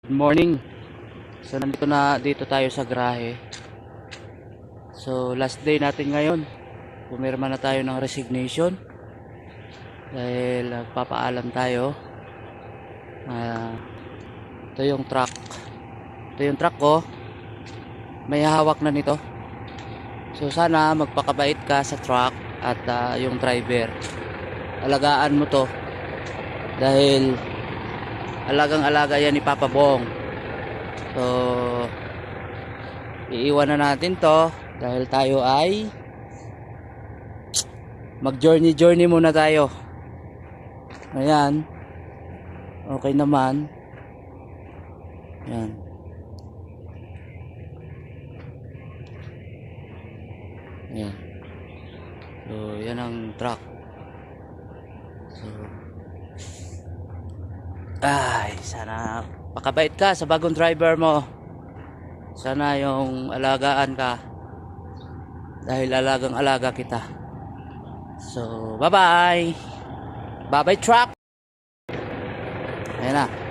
Good morning. So dito tayo sa garahe. So last day natin ngayon. Pumirma na tayo ng resignation. Dahil nagpapaalam tayo. Ito yung truck. Ito yung truck ko. May hawak na nito. So sana magpakabait ka sa truck at yung driver. Alagaan mo to. Dahil alagang-alaga yan ni Papa Bong. So iiwan na natin to dahil tayo ay mag-journey muna tayo. Ayan. Okay naman. Ayan. Ayan. So yan ang truck. So sana pakabait ka sa bagong driver mo. Sana yung alagaan ka. Dahil alagang alaga kita. So bye bye. Bye bye truck. Ayan na.